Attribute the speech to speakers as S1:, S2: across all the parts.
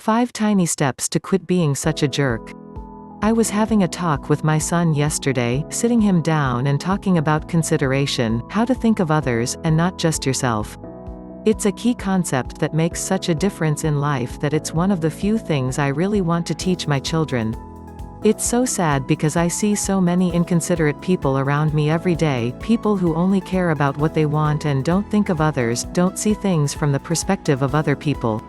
S1: 5 Tiny Steps to Quit Being Such a Jerk. I was having a talk with my son yesterday, sitting him down and talking about consideration, how to think of others, and not just yourself. It's a key concept that makes such a difference in life that it's one of the few things I really want to teach my children. It's so sad because I see so many inconsiderate people around me every day, people who only care about what they want and don't think of others, don't see things from the perspective of other people.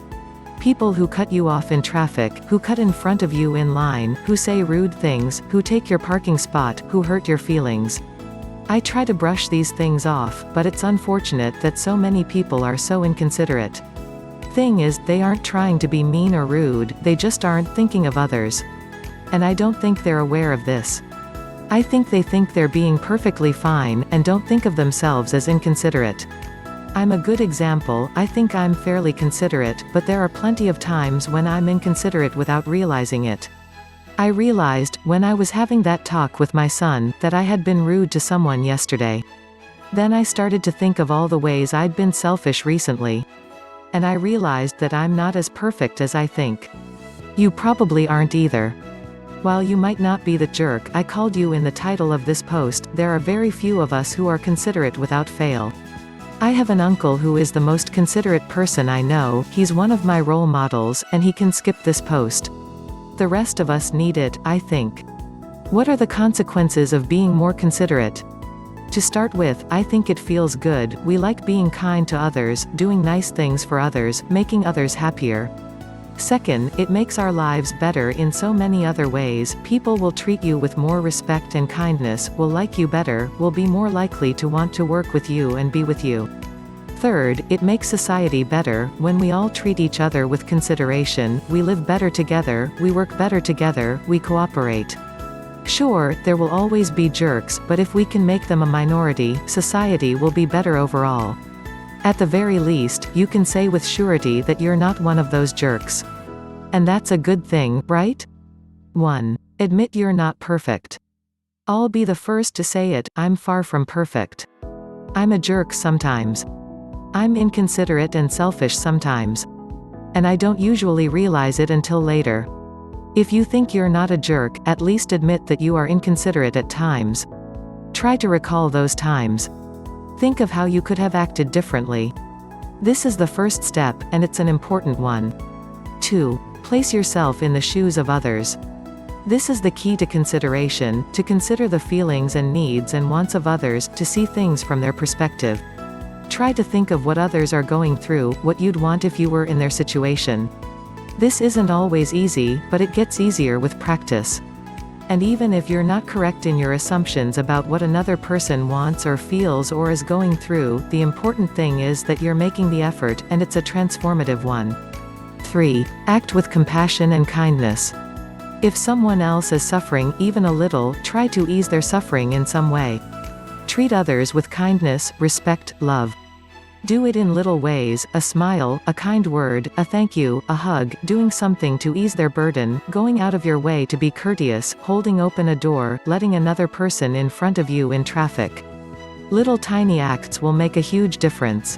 S1: People who cut you off in traffic, who cut in front of you in line, who say rude things, who take your parking spot, who hurt your feelings. I try to brush these things off, but it's unfortunate that so many people are so inconsiderate. Thing is, they aren't trying to be mean or rude, they just aren't thinking of others. And I don't think they're aware of this. I think they think they're being perfectly fine, and don't think of themselves as inconsiderate. I'm a good example. I think I'm fairly considerate, but there are plenty of times when I'm inconsiderate without realizing it. I realized, when I was having that talk with my son, that I had been rude to someone yesterday. Then I started to think of all the ways I'd been selfish recently. And I realized that I'm not as perfect as I think. You probably aren't either. While you might not be the jerk I called you in the title of this post, there are very few of us who are considerate without fail. I have an uncle who is the most considerate person I know, he's one of my role models, and he can skip this post. The rest of us need it, I think. What are the consequences of being more considerate? To start with, I think it feels good. We like being kind to others, doing nice things for others, making others happier. Second, it makes our lives better in so many other ways. People will treat you with more respect and kindness, will like you better, will be more likely to want to work with you and be with you. Third, it makes society better. When we all treat each other with consideration, we live better together, we work better together, we cooperate. Sure, there will always be jerks, but if we can make them a minority, society will be better overall. At the very least, you can say with surety that you're not one of those jerks. And that's a good thing, right? 1. Admit you're not perfect. I'll be the first to say it, I'm far from perfect. I'm a jerk sometimes. I'm inconsiderate and selfish sometimes. And I don't usually realize it until later. If you think you're not a jerk, at least admit that you are inconsiderate at times. Try to recall those times. Think of how you could have acted differently. This is the first step, and it's an important one. 2. Place yourself in the shoes of others. This is the key to consideration, to consider the feelings and needs and wants of others, to see things from their perspective. Try to think of what others are going through, what you'd want if you were in their situation. This isn't always easy, but it gets easier with practice. And even if you're not correct in your assumptions about what another person wants or feels or is going through, the important thing is that you're making the effort, and it's a transformative one. 3. Act with compassion and kindness. If someone else is suffering, even a little, try to ease their suffering in some way. Treat others with kindness, respect, love. Do it in little ways, a smile, a kind word, a thank you, a hug, doing something to ease their burden, going out of your way to be courteous, holding open a door, letting another person in front of you in traffic. Little tiny acts will make a huge difference.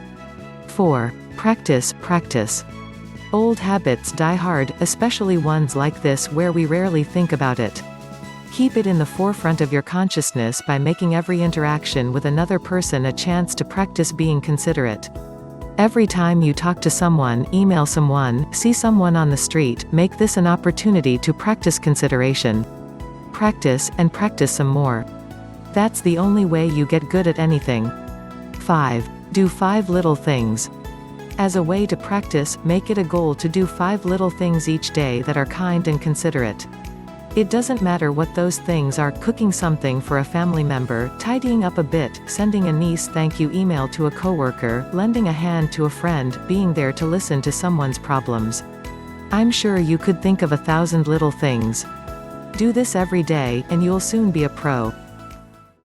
S1: 4. Practice, practice. Old habits die hard, especially ones like this where we rarely think about it. Keep it in the forefront of your consciousness by making every interaction with another person a chance to practice being considerate. Every time you talk to someone, email someone, see someone on the street, make this an opportunity to practice consideration. Practice, and practice some more. That's the only way you get good at anything. 5. Do 5 little things. As a way to practice, make it a goal to do 5 little things each day that are kind and considerate. It doesn't matter what those things are: cooking something for a family member, tidying up a bit, sending a nice thank you email to a coworker, lending a hand to a friend, being there to listen to someone's problems. I'm sure you could think of 1,000 little things. Do this every day, and you'll soon be a pro.